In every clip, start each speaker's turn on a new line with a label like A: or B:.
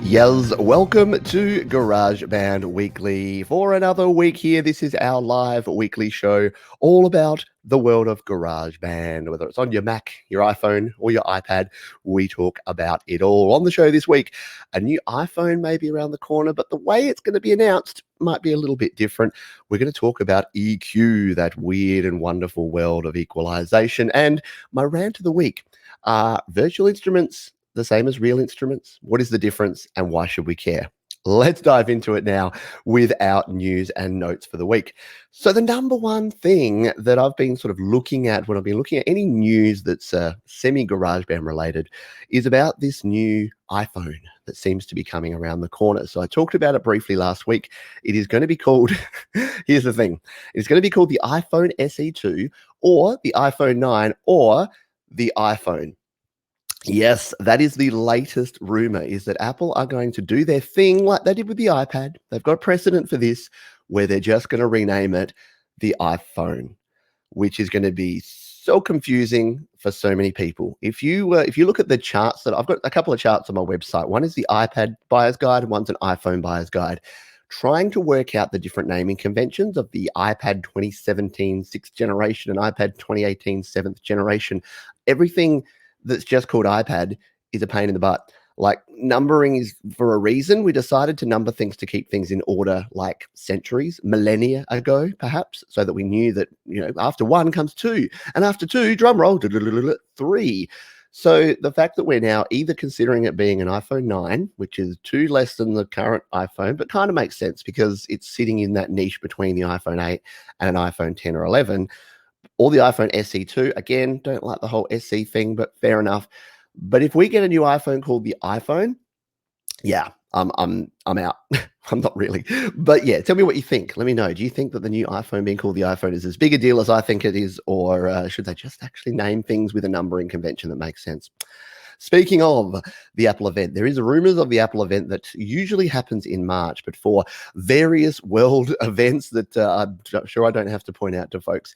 A: Yes, welcome to GarageBand Weekly. For another week here, this is our live weekly show all about the world of GarageBand. Whether it's on your Mac, your iPhone, or your iPad, we talk about it all. On the show this week, a new iPhone may be around the corner, but the way it's going to be announced might be a little bit different. We're going to talk about EQ, that weird and wonderful world of equalization. And my rant of the week are virtual instruments the same as real instruments? What is the difference and why should we care? Let's dive into it now with our news and notes for the week. So the number one thing that I've been sort of looking at when I've been looking at any news that's semi-GarageBand related is about this new iPhone that seems to be coming around the corner. So I talked about it briefly last week. It is going to be called, here's the thing, it's going to be called the iPhone SE2 or the iPhone 9 or the iPhone. Yes, that is the latest rumor, is that Apple are going to do their thing like they did with the iPad. They've got precedent for this, where they're just going to rename it the iPhone, which is going to be so confusing for so many people. If you look at the charts that I've got, a couple of charts on my website. One is the iPad buyer's guide, and one's an iPhone buyer's guide, trying to work out the different naming conventions of the iPad 2017 6th generation and iPad 2018 7th generation. Everything that's just called iPad is a pain in the butt. Like, numbering is for a reason. We decided to number things to keep things in order, like centuries, millennia ago, perhaps, so that we knew that, after one comes two, and after two, drum roll, three. So the fact that we're now either considering it being an iPhone 9, which is two less than the current iPhone, but kind of makes sense because it's sitting in that niche between the iPhone 8 and an iPhone 10 or 11, or the iPhone SE2. Again, don't like the whole SE thing, but fair enough. But if we get a new iPhone called the iPhone, yeah, I'm out. I'm not really. But yeah, tell me what you think. Let me know. Do you think that the new iPhone being called the iPhone is as big a deal as I think it is, or should they just actually name things with a numbering convention that makes sense? Speaking of the Apple event, there is rumors of the Apple event that usually happens in March, but for various world events that I'm sure I don't have to point out to folks,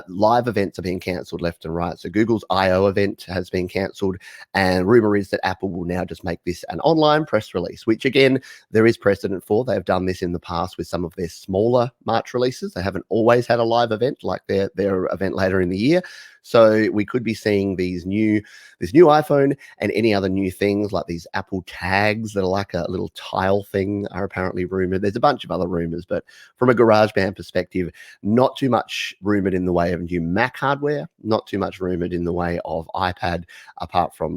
A: live events are being cancelled left and right. So Google's I/O event has been cancelled, and rumor is that Apple will now just make this an online press release, which again, there is precedent for. They've done this in the past with some of their smaller March releases. They haven't always had a live event like their event later in the year. So we could be seeing this new iPhone and any other new things like these Apple tags that are like a little tile thing are apparently rumored. There's a bunch of other rumors, but from a GarageBand perspective, not too much rumored in the way of new Mac hardware, not too much rumored in the way of iPad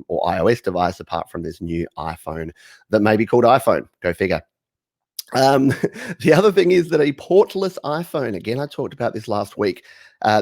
A: or iOS device apart from this new iPhone that may be called iPhone. Go figure. The other thing is that a portless iPhone, again, I talked about this last week.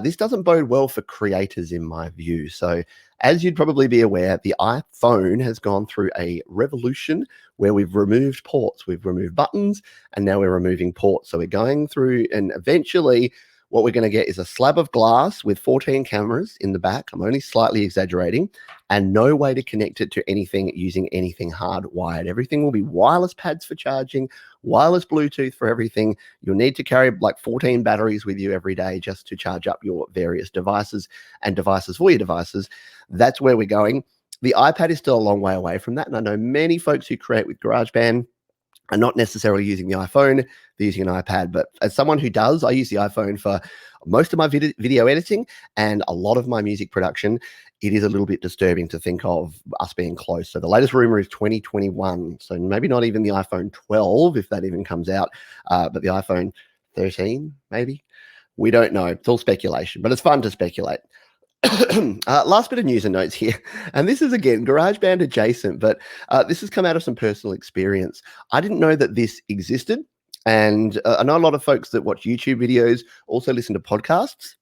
A: This doesn't bode well for creators in my view. So as you'd probably be aware, the iPhone has gone through a revolution where we've removed ports, we've removed buttons, and now we're removing ports. So we're going through, and eventually what we're going to get is a slab of glass with 14 cameras in the back. I'm only slightly exaggerating, and no way to connect it to anything using anything hardwired. Everything will be wireless pads for charging, wireless Bluetooth for everything. You'll need to carry like 14 batteries with you every day just to charge up your various devices and devices for your devices. That's where we're going. The iPad is still a long way away from that, and I know many folks who create with GarageBand are not necessarily using the iPhone, they're using an iPad. But as someone who does, I use the iPhone for most of my video editing and a lot of my music production. It is a little bit disturbing to think of us being close. So the latest rumor is 2021. So maybe not even the iPhone 12, if that even comes out, but the iPhone 13, maybe. We don't know. It's all speculation, but it's fun to speculate. Last bit of news and notes here, and this is again GarageBand adjacent, but this has come out of some personal experience. I didn't know that this existed, and I know a lot of folks that watch YouTube videos also listen to podcasts.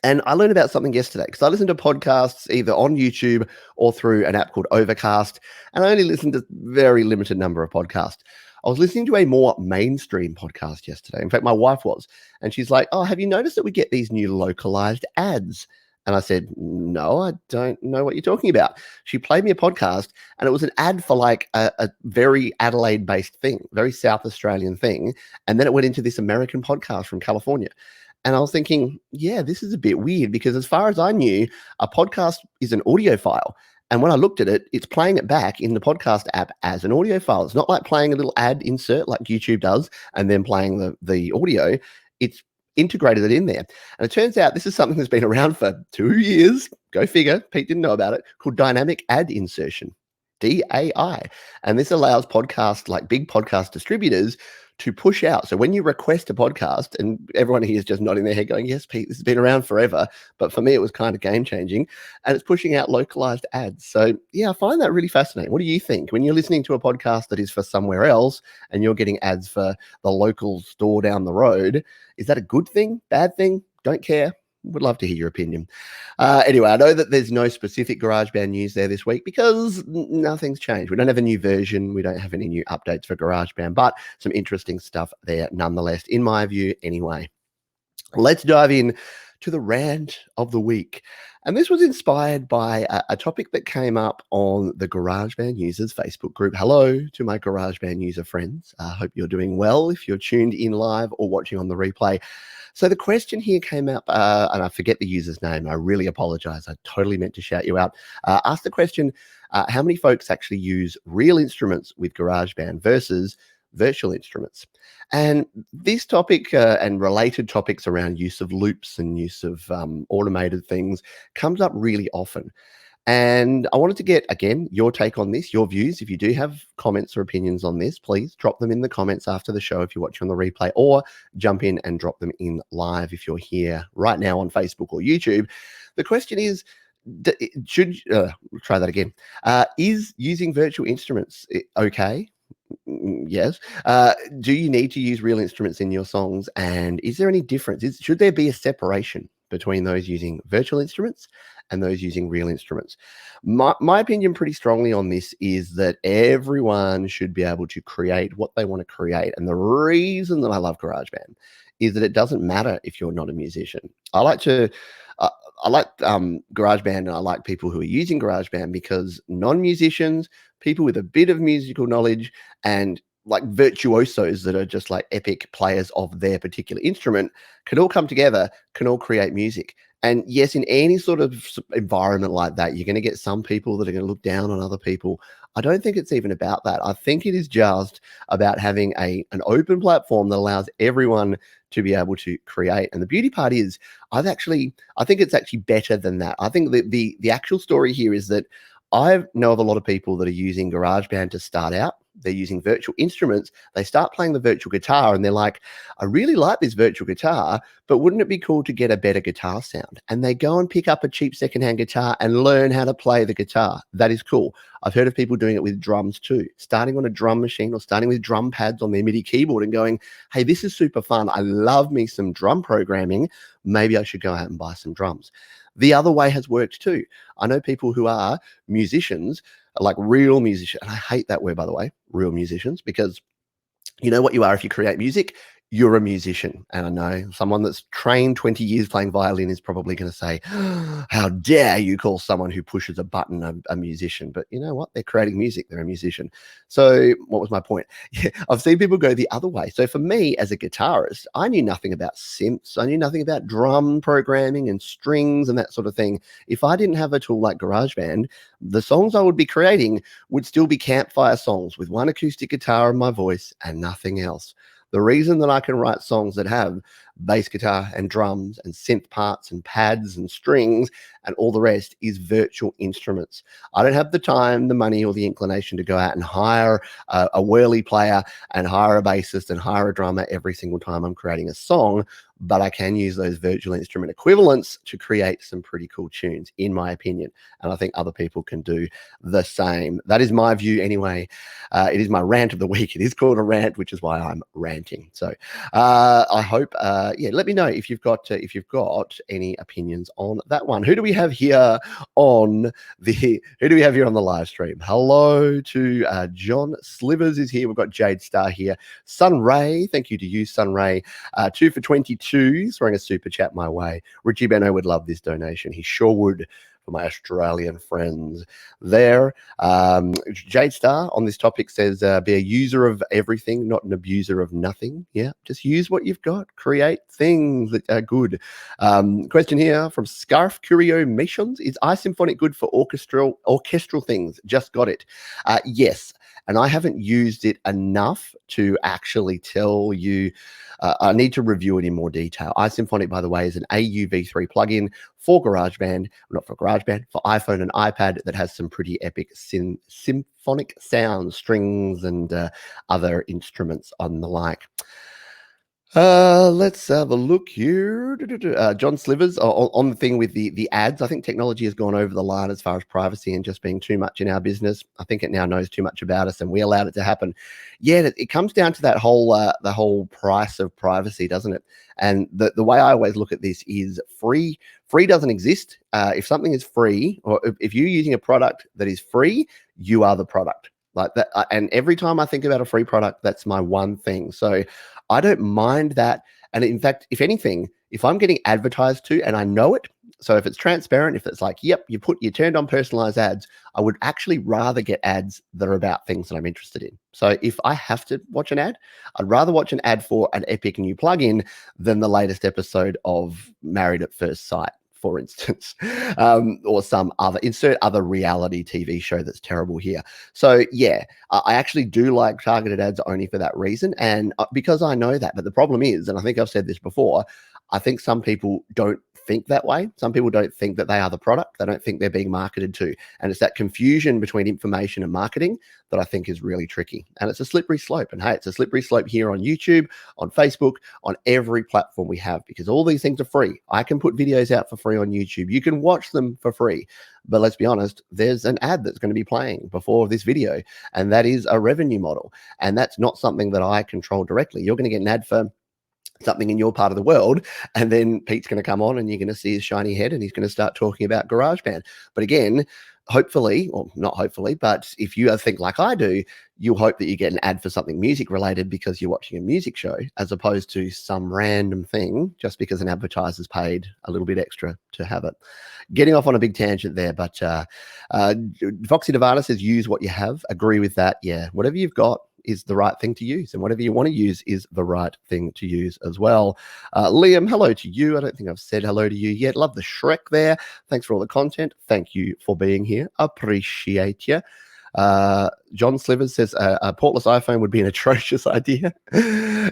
A: And I learned about something yesterday because I listen to podcasts either on YouTube or through an app called Overcast, and I only listen to a very limited number of podcasts. I was listening to a more mainstream podcast yesterday. In fact, my wife was, and she's like, "Oh, have you noticed that we get these new localized ads?" And I said, "No, I don't know what you're talking about." She played me a podcast, and it was an ad for like a very Adelaide-based thing, very South Australian thing. And then it went into this American podcast from California. And I was thinking, yeah, this is a bit weird because as far as I knew, a podcast is an audio file. And when I looked at it, it's playing it back in the podcast app as an audio file. It's not like playing a little ad insert like YouTube does and then playing the audio. It's integrated it in there. And it turns out this is something that's been around for 2 years. Go figure. Pete didn't know about it. Called dynamic ad insertion. DAI. And this allows podcasts, like big podcast distributors, to push out. So when you request a podcast, and everyone here is just nodding their head going, yes, Pete, this has been around forever. But for me, it was kind of game changing. And it's pushing out localized ads. So yeah, I find that really fascinating. What do you think? When you're listening to a podcast that is for somewhere else and you're getting ads for the local store down the road, is that a good thing? Bad thing? Don't care. Would love to hear your opinion. Anyway, I know that there's no specific GarageBand news there this week because nothing's changed. We don't have a new version. We don't have any new updates for GarageBand, but some interesting stuff there nonetheless, in my view anyway. Let's dive in to the rant of the week. And this was inspired by a topic that came up on the GarageBand users Facebook group. Hello to my GarageBand user friends. I hope you're doing well if you're tuned in live or watching on the replay. So the question here came up, and I forget the user's name. I really apologize. I totally meant to shout you out. Ask the question, how many folks actually use real instruments with GarageBand versus virtual instruments? And this topic and related topics around use of loops and use of automated things comes up really often. And I wanted to get, again, your take on this, your views. If you do have comments or opinions on this, please drop them in the comments after the show if you're watching on the replay, or jump in and drop them in live if you're here right now on Facebook or YouTube. The question is, try that again. Is using virtual instruments okay? Yes. Do you need to use real instruments in your songs? And is there any difference? Should there be a separation between those using virtual instruments and those using real instruments? My opinion pretty strongly on this is that everyone should be able to create what they want to create. And the reason that I love GarageBand is that it doesn't matter if you're not a musician. I like GarageBand, and I like people who are using GarageBand because non-musicians, people with a bit of musical knowledge, and like virtuosos that are just like epic players of their particular instrument can all come together, can all create music. And yes, in any sort of environment like that, you're going to get some people that are going to look down on other people. I don't think it's even about that. I think it is just about having an open platform that allows everyone to be able to create. And the beauty part is, I think it's actually better than that. I think that the actual story here is that I know of a lot of people that are using GarageBand to start out. They're using virtual instruments. They start playing the virtual guitar and they're like, I really like this virtual guitar, but wouldn't it be cool to get a better guitar sound? And they go and pick up a cheap secondhand guitar and learn how to play the guitar. That is cool. I've heard of people doing it with drums too, starting on a drum machine or starting with drum pads on their MIDI keyboard and going, hey, this is super fun. I love me some drum programming. Maybe I should go out and buy some drums. The other way has worked too. I know people who are musicians, like real musicians, and I hate that word, by the way, real musicians, because you know what you are if you create music? You're a musician. And I know someone that's trained 20 years playing violin is probably going to say, how dare you call someone who pushes a button a musician? But you know what? They're creating music. They're a musician. So what was my point? Yeah, I've seen people go the other way. So for me as a guitarist, I knew nothing about synths. I knew nothing about drum programming and strings and that sort of thing. If I didn't have a tool like GarageBand, the songs I would be creating would still be campfire songs with one acoustic guitar and my voice and nothing else. The reason that I can write songs that have bass guitar and drums and synth parts and pads and strings and all the rest is virtual instruments. I don't have the time, the money, or the inclination to go out and hire a whirly player and hire a bassist and hire a drummer every single time I'm creating a song, but I can use those virtual instrument equivalents to create some pretty cool tunes, in my opinion. And I think other people can do the same. That is my view anyway. It is my rant of the week. It is called a rant, which is why I'm ranting. So I hope, let me know if you've got any opinions on that one. Who do we have here on the live stream? Hello to John Slivers is here. We've got Jade Star here. Sun Ray, thank you to you, Sun Ray. 2 for 22, throwing a super chat my way. Richie Benno would love this donation. He sure would. for my Australian friends there. Jade Star on this topic says, be a user of everything, not an abuser of nothing. Yeah, just use what you've got. Create things that are good. Question here from Scarf Curio Missions. Is iSymphonic good for orchestral things? Just got it. Yes. And I haven't used it enough to actually tell you. I need to review it in more detail. iSymphonic, by the way, is an AUV3 plugin for GarageBand, not for GarageBand, for iPhone and iPad that has some pretty epic symphonic sounds, strings, and other instruments on the like. Let's have a look here. John Slivers on the thing with the ads. I think technology has gone over the line as far as privacy and just being too much in our business. I think it now knows too much about us, and we allowed it to happen. Yeah, it comes down to that whole the whole price of privacy, doesn't it? And the way I always look at this is free. Free doesn't exist. If something is free, or if you're using a product that is free, you are the product. Like that, and every time I think about a free product, that's my one thing. So I don't mind that. And in fact, if anything, if I'm getting advertised to and I know it, so if it's transparent, if it's like, yep, you turned on personalized ads, I would actually rather get ads that are about things that I'm interested in. So if I have to watch an ad, I'd rather watch an ad for an epic new plugin than the latest episode of Married at First Sight, for instance, or some other reality TV show that's terrible here. So yeah, I actually do like targeted ads only for that reason, and because I know that. But the problem is, and I think I've said this before, I think some people don't think that way. Some people don't think that they are the product. They don't think they're being marketed to. And it's that confusion between information and marketing that I think is really tricky. And it's a slippery slope. And hey, it's a slippery slope here on YouTube, on Facebook, on every platform we have, because all these things are free. I can put videos out for free on YouTube. You can watch them for free. But let's be honest, there's an ad that's going to be playing before this video. And that is a revenue model. And that's not something that I control directly. You're going to get an ad for something in your part of the world, and then Pete's going to come on and you're going to see his shiny head and he's going to start talking about GarageBand. But again, hopefully, or not hopefully, but if you think like I do, you'll hope that you get an ad for something music related because you're watching a music show, as opposed to some random thing just because an advertiser's paid a little bit extra to have it. Getting off on a big tangent there, but Foxy Nevada says use what you have. Agree with that. Yeah, whatever you've got is the right thing to use, and whatever you want to use is the right thing to use as well. Liam, hello to you. I don't think I've said hello to you yet. Love the Shrek there. Thanks for all the content. Thank you for being here. Appreciate you. John Slivers says a portless iPhone would be an atrocious idea.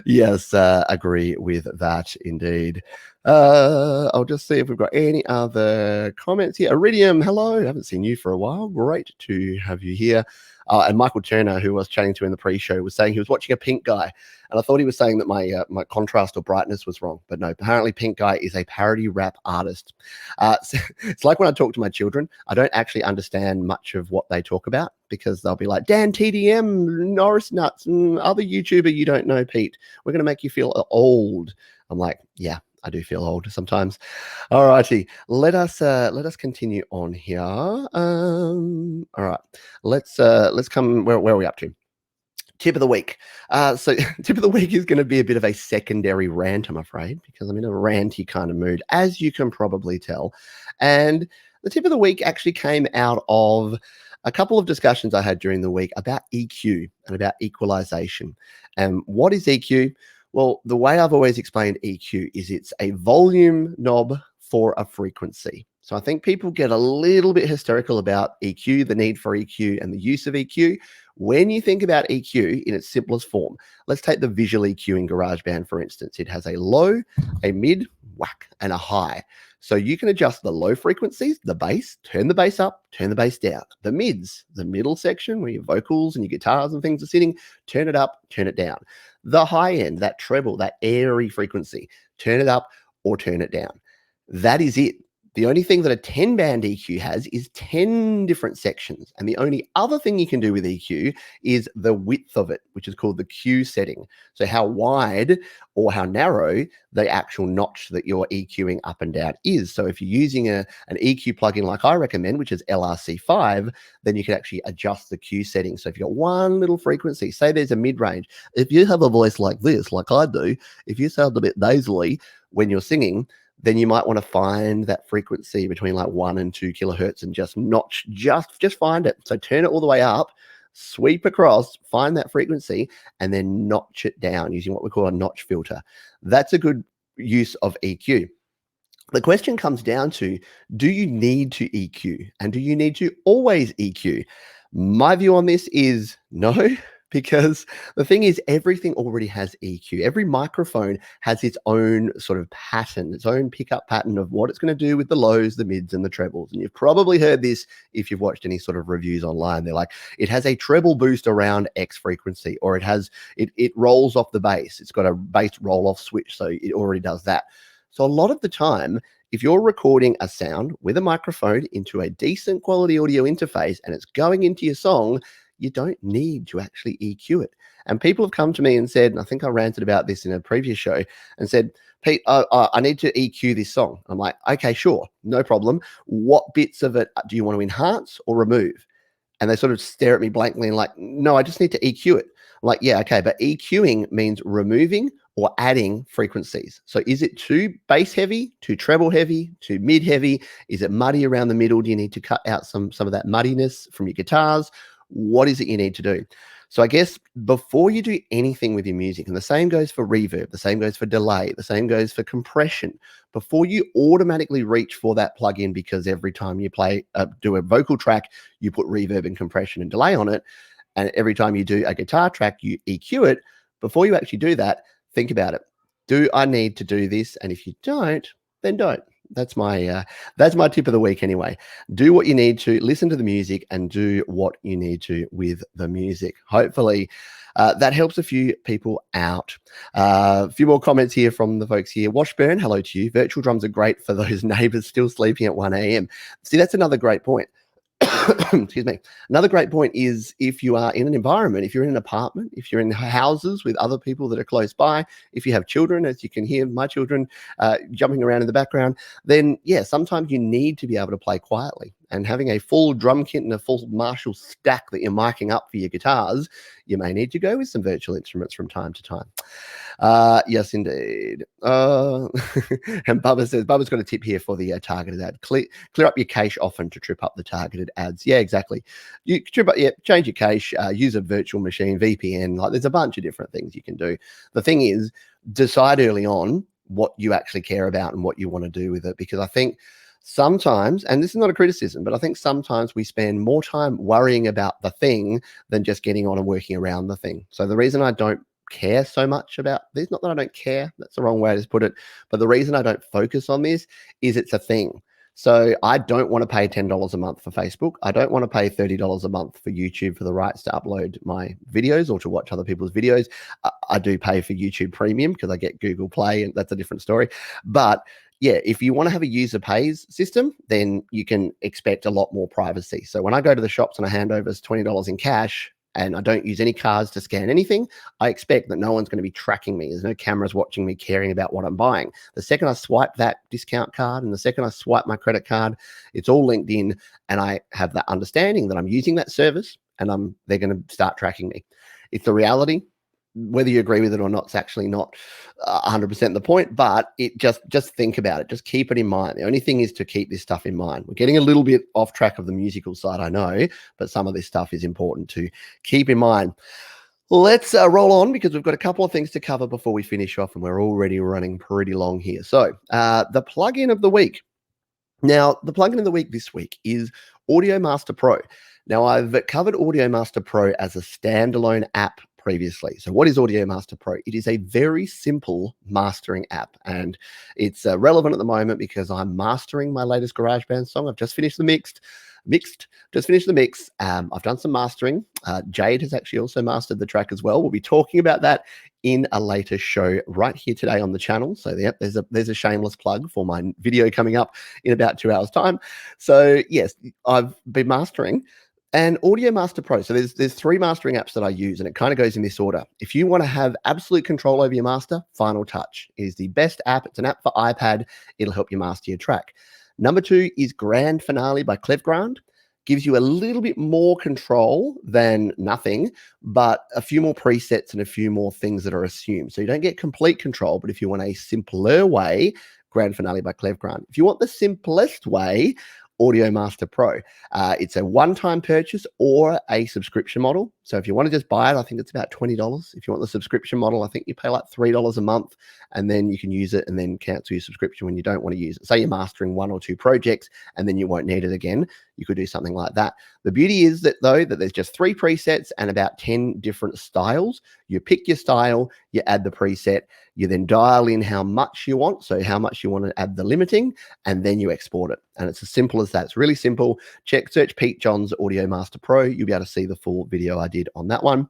A: Yes, agree with that indeed. I'll just see if we've got any other comments here. Iridium, hello. I haven't seen you for a while. Great to have you here. And Michael Turner, who I was chatting to in the pre-show, was saying he was watching a Pink Guy, and I thought he was saying that my contrast or brightness was wrong, but no. Apparently, Pink Guy is a parody rap artist. So it's like when I talk to my children, I don't actually understand much of what they talk about, because they'll be like, Dan TDM, Norris Nuts, other YouTuber you don't know, Pete. We're going to make you feel old. I'm like, yeah, I do feel old sometimes. All righty, let us continue on here. All right, let's come. Where are we up to? Tip of the week. So tip of the week is going to be a bit of a secondary rant, I'm afraid, because I'm in a ranty kind of mood, as you can probably tell. And the tip of the week actually came out of a couple of discussions I had during the week about EQ and about equalization. And what is EQ? Well, the way I've always explained EQ is it's a volume knob for a frequency. So I think people get a little bit hysterical about EQ, the need for EQ, and the use of EQ. When you think about EQ in its simplest form, let's take the visual EQ in GarageBand, for instance. It has a low, a mid, whack, and a high. So you can adjust the low frequencies, the bass, turn the bass up, turn the bass down. The mids, the middle section where your vocals and your guitars and things are sitting, turn it up, turn it down. The high end, that treble, that airy frequency, turn it up or turn it down. That is it. The only thing that a 10-band EQ has is 10 different sections. And the only other thing you can do with EQ is the width of it, which is called the Q setting. So how wide or how narrow the actual notch that you're EQing up and down is. So if you're using an EQ plugin like I recommend, which is LRC5, then you can actually adjust the Q setting. So if you've got one little frequency, say there's a mid-range, if you have a voice like this, like I do, if you sound a bit nasally when you're singing, then you might want to find that frequency between like 1 and 2 kilohertz and just find it. So turn it all the way up, sweep across, find that frequency, and then notch it down using what we call a notch filter. That's a good use of EQ. The question comes down to, do you need to EQ? And do you need to always EQ? My view on this is no, because the thing is, everything already has EQ. Every microphone has its own sort of pattern, its own pickup pattern of what it's going to do with the lows, the mids, and the trebles. And you've probably heard this if you've watched any sort of reviews online. They're like, it has a treble boost around X frequency, or it rolls off the bass. It's got a bass roll-off switch, so it already does that. So a lot of the time, if you're recording a sound with a microphone into a decent quality audio interface and it's going into your song, you don't need to actually EQ it. And people have come to me and said, and I think I ranted about this in a previous show, and said, Pete, I need to EQ this song. I'm like, okay, sure, no problem. What bits of it do you want to enhance or remove? And they sort of stare at me blankly and like, no, I just need to EQ it. I'm like, yeah, okay, but EQing means removing or adding frequencies. So is it too bass heavy, too treble heavy, too mid heavy? Is it muddy around the middle? Do you need to cut out some of that muddiness from your guitars? What is it you need to do? So I guess before you do anything with your music, and the same goes for reverb, the same goes for delay, the same goes for compression, before you automatically reach for that plugin because every time you do a vocal track, you put reverb and compression and delay on it, and every time you do a guitar track, you EQ it, before you actually do that, think about it. Do I need to do this? And if you don't, then don't. That's my tip of the week anyway. Do what you need to, listen to the music, and do what you need to with the music. Hopefully that helps a few people out. A few more comments here from the folks here. Washburn, hello to you. Virtual drums are great for those neighbors still sleeping at 1 a.m. See, that's another great point. Excuse me. Another great point is if you are in an environment, if you're in an apartment, if you're in houses with other people that are close by, if you have children, as you can hear my children jumping around in the background, then yeah, sometimes you need to be able to play quietly. And having a full drum kit and a full Marshall stack that you're miking up for your guitars, you may need to go with some virtual instruments from time to time. Yes, indeed. And Bubba says, Bubba's got a tip here for the targeted ad. Clear up your cache often to trip up the targeted ads. Yeah, exactly. You trip up, change your cache, use a virtual machine, VPN. Like, there's a bunch of different things you can do. The thing is, decide early on what you actually care about and what you want to do with it, because I think sometimes, and this is not a criticism, but I think sometimes we spend more time worrying about the thing than just getting on and working around the thing. So the reason I don't care so much about this, not that I don't care, that's the wrong way to put it, but the reason I don't focus on this is it's a thing. So I don't want to pay $10 a month for Facebook. I don't want to pay $30 a month for YouTube for the rights to upload my videos or to watch other people's videos. I do pay for YouTube Premium because I get Google Play, and that's a different story. But yeah, if you want to have a user pays system, then you can expect a lot more privacy. So when I go to the shops and I hand over $20 in cash and I don't use any cards to scan anything, I expect that no one's going to be tracking me. There's no cameras watching me, caring about what I'm buying. The second I swipe that discount card and the second I swipe my credit card, it's all linked in, and I have that understanding that I'm using that service and they're going to start tracking me. It's the reality. Whether you agree with it or not, it's actually not 100% the point, but it just think about it. Just keep it in mind. The only thing is to keep this stuff in mind. We're getting a little bit off track of the musical side, I know, but some of this stuff is important to keep in mind. Let's roll on, because we've got a couple of things to cover before we finish off, and we're already running pretty long here. So the plugin of the week. Now, the plugin of the week this week is Audio Master Pro. Now, I've covered Audio Master Pro as a standalone app previously. So what is Audio Master Pro? It is a very simple mastering app, and it's relevant at the moment because I'm mastering my latest GarageBand song. I've just finished the mix. I've done some mastering. Jade has actually also mastered the track as well. We'll be talking about that in a later show right here today on the channel. So yep, there's a shameless plug for my video coming up in about 2 hours time. So yes, I've been mastering. And Audio Master Pro. So there's 3 mastering apps that I use, and it kind of goes in this order. If you want to have absolute control over your master, Final Touch is the best app. It's an app for iPad. It'll help you master your track. Number 2 is Grand Finale by Clevgrand. Gives you a little bit more control than nothing, but a few more presets and a few more things that are assumed. So you don't get complete control, but if you want a simpler way, Grand Finale by Cleve Grant. If you want the simplest way, Audio Master Pro. It's a one-time purchase or a subscription model. So if you want to just buy it, I think it's about $20. If you want the subscription model, I think you pay like $3 a month, and then you can use it and then cancel your subscription when you don't want to use it. Say you're mastering 1 or 2 projects and then you won't need it again. You could do something like that. The beauty is that there's just 3 presets and about 10 different styles. You pick your style, you add the preset, you then dial in how much you want, so how much you want to add the limiting, and then you export it. And it's as simple as that. It's really simple. Search Pete John's Audio Master Pro. You'll be able to see the full video I did on that one.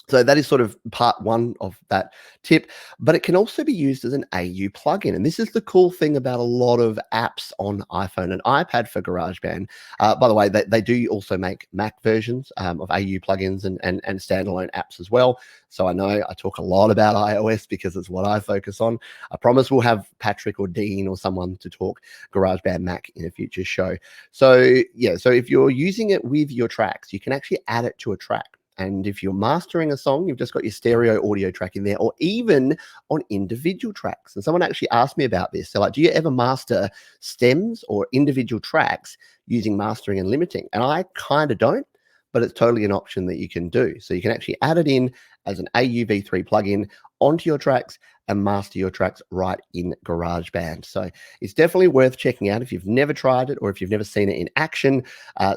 A: So that is sort of part one of that tip, but it can also be used as an AU plugin. And this is the cool thing about a lot of apps on iPhone and iPad for GarageBand. By the way, they do also make Mac versions of AU plugins and standalone apps as well. So I know I talk a lot about iOS because it's what I focus on. I promise we'll have Patrick or Dean or someone to talk GarageBand Mac in a future show. So yeah, so if you're using it with your tracks, you can actually add it to a track. And if you're mastering a song, you've just got your stereo audio track in there, or even on individual tracks. And someone actually asked me about this. So like, do you ever master stems or individual tracks using mastering and limiting? And I kind of don't, but it's totally an option that you can do. So you can actually add it in as an AUV3 plugin onto your tracks and master your tracks right in GarageBand. So it's definitely worth checking out. If you've never tried it or if you've never seen it in action,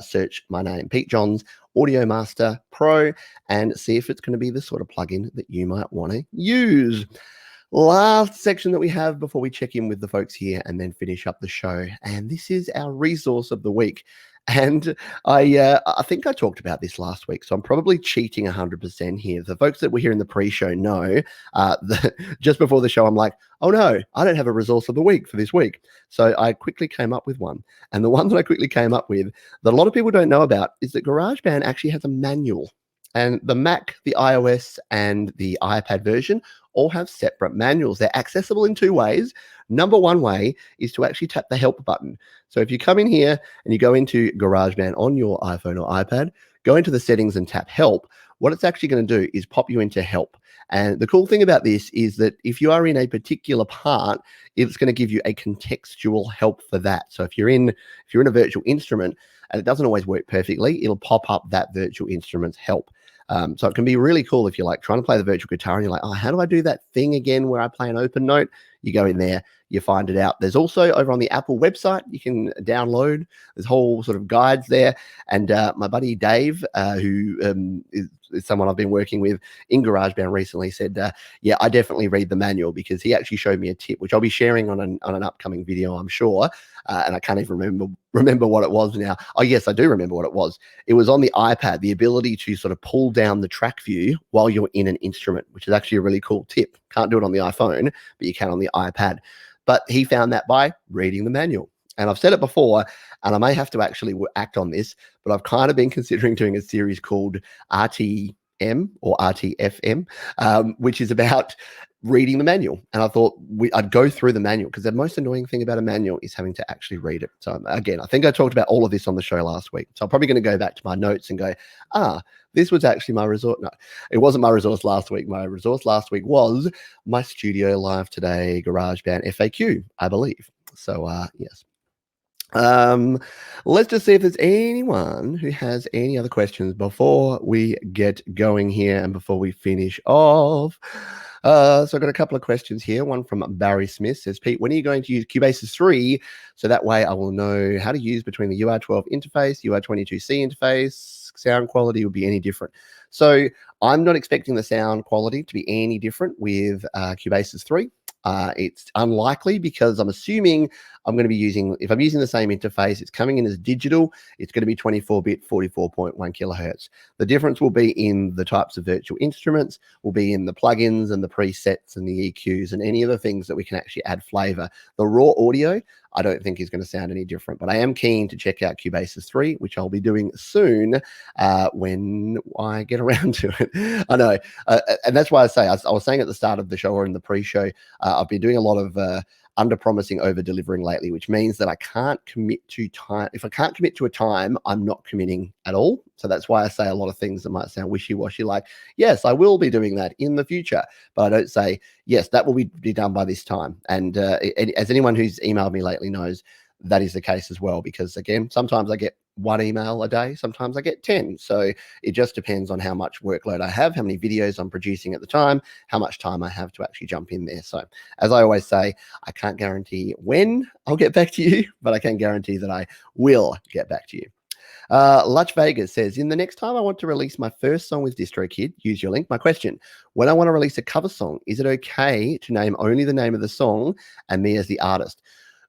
A: search my name, Pete Johns Audio Master Pro, and see if it's going to be the sort of plugin that you might want to use. Last section that we have before we check in with the folks here and then finish up the show. And this is our resource of the week. And I think I talked about this last week, so I'm probably cheating 100% here. The folks that were here in the pre-show know just before the show, I'm like, oh no, I don't have a resource of the week for this week. So I quickly came up with one. And the one that I quickly came up with that a lot of people don't know about is that GarageBand actually has a manual. And the Mac, the iOS, and the iPad version all have separate manuals. They're accessible in 2 ways. Number one way is to actually tap the help button. So if you come in here and you go into GarageBand on your iPhone or iPad, go into the settings and tap help, what it's actually going to do is pop you into help. And the cool thing about this is that if you are in a particular part, it's going to give you a contextual help for that. So if you're in a virtual instrument and it doesn't always work perfectly, it'll pop up that virtual instrument's help. So it can be really cool if you're like trying to play the virtual guitar and you're like, oh, how do I do that thing again where I play an open note? You go in there, you find it out. There's also over on the Apple website, you can download. There's whole sort of guides there. And my buddy Dave, who is someone I've been working with in GarageBand recently, said, yeah, I definitely read the manual, because he actually showed me a tip, which I'll be sharing on an upcoming video, I'm sure. And I can't even remember what it was now. Oh, yes, I do remember what it was. It was on the iPad, the ability to sort of pull down the track view while you're in an instrument, which is actually a really cool tip. Can't do it on the iPhone, but you can on the iPad. But he found that by reading the manual. And I've said it before, and I may have to actually act on this, but I've kind of been considering doing a series called RTM or RTFM, which is about reading the manual. And I thought I'd go through the manual, because the most annoying thing about a manual is having to actually read it. So again, I think I talked about all of this on the show last week. So I'm probably going to go back to my notes and go, this was actually my resource. No, it wasn't my resource last week. My resource last week was my Studio Live Today GarageBand FAQ, I believe. So yes. Let's just see if there's anyone who has any other questions before we get going here and before we finish off. So I've got a couple of questions here. One from Barry Smith says, Pete, when are you going to use Cubase's 3? So that way I will know how to use between the UR12 interface, UR22C interface, sound quality will be any different. So I'm not expecting the sound quality to be any different with Cubase's 3. It's unlikely, because I'm assuming I'm going to be using, if I'm using the same interface, it's coming in as digital, it's going to be 24-bit, 44.1 kilohertz. The difference will be in the types of virtual instruments, will be in the plugins and the presets and the EQs and any other things that we can actually add flavor. The raw audio, I don't think is going to sound any different, but I am keen to check out Cubase's 3, which I'll be doing soon when I get around to it. I know. And that's why I say, I was saying at the start of the show or in the pre-show, I've been doing a lot of under promising, over delivering lately, which means that I can't commit to time. If I can't commit to a time, I'm not committing at all. So that's why I say a lot of things that might sound wishy-washy, like, yes, I will be doing that in the future. But I don't say, yes, that will be done by this time. And as anyone who's emailed me lately knows, that is the case as well, because again, sometimes I get one email a day, sometimes I get 10. So it just depends on how much workload I have, how many videos I'm producing at the time, how much time I have to actually jump in there. So as I always say, I can't guarantee when I'll get back to you, but I can guarantee that I will get back to you. Luch Vegas says, in the next time I want to release my first song with DistroKid, use your link. My question, when I want to release a cover song, is it okay to name only the name of the song and me as the artist?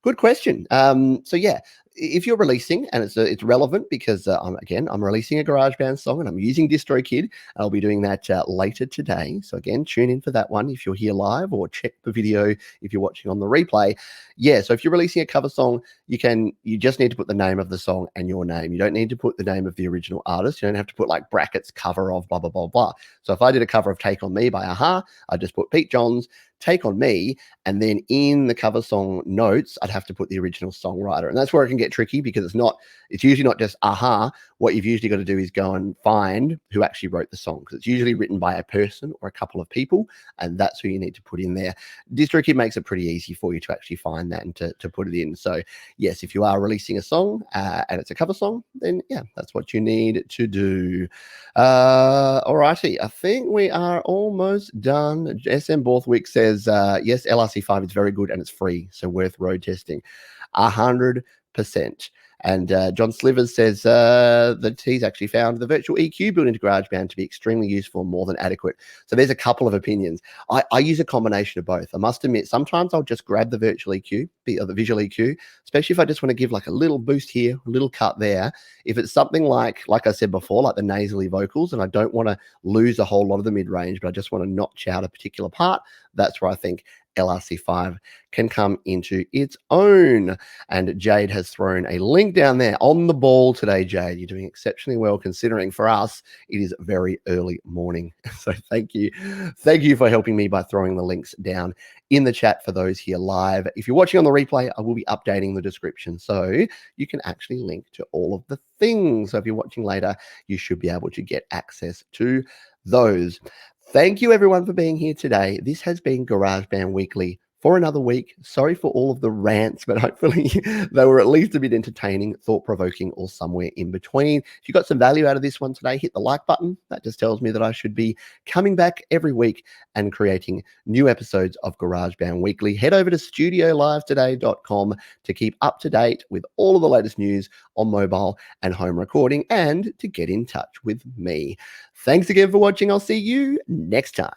A: Good question. So yeah, if you're releasing and it's relevant, because I'm releasing a GarageBand song and I'm using DistroKid. I'll be doing that later today. So again, tune in for that one if you're here live, or check the video if you're watching on the replay. Yeah, so if you're releasing a cover song, you just need to put the name of the song and your name. You don't need to put the name of the original artist. You don't have to put like brackets cover of blah blah blah blah. So if I did a cover of Take On Me by Aha, I just put Pete Johns, Take On Me, and then in the cover song notes, I'd have to put the original songwriter. And that's where it can get tricky, because it's usually not just Aha. What you've usually got to do is go and find who actually wrote the song, because it's usually written by a person or a couple of people, and that's who you need to put in there. DistroKid makes it pretty easy for you to actually find that and to put it in. So yes, if you are releasing a song and it's a cover song, then yeah, that's what you need to do. All righty, I think we are almost done. SM Borthwick says, yes, LRC5 is very good and it's free, so worth road testing. 100%. And John Slivers says that he's actually found the virtual EQ built into GarageBand to be extremely useful and more than adequate. So there's a couple of opinions. I use a combination of both. I must admit, sometimes I'll just grab the virtual EQ, the visual EQ, especially if I just want to give like a little boost here, a little cut there. If it's something like I said before, like the nasally vocals, and I don't want to lose a whole lot of the mid-range, but I just want to notch out a particular part, that's where I think LRC5 can come into its own. And Jade has thrown a link down there. On the ball today, Jade. You're doing exceptionally well, considering for us it is very early morning. So thank you. Thank you for helping me by throwing the links down in the chat for those here live. If you're watching on the replay, I will be updating the description so you can actually link to all of the things. So if you're watching later, you should be able to get access to those. Thank you, everyone, for being here today. This has been GarageBand Weekly for another week. Sorry for all of the rants, but hopefully they were at least a bit entertaining, thought-provoking, or somewhere in between. If you got some value out of this one today, hit the like button. That just tells me that I should be coming back every week and creating new episodes of GarageBand Weekly. Head over to studiolivetoday.com to keep up to date with all of the latest news on mobile and home recording, and to get in touch with me. Thanks again for watching. I'll see you next time.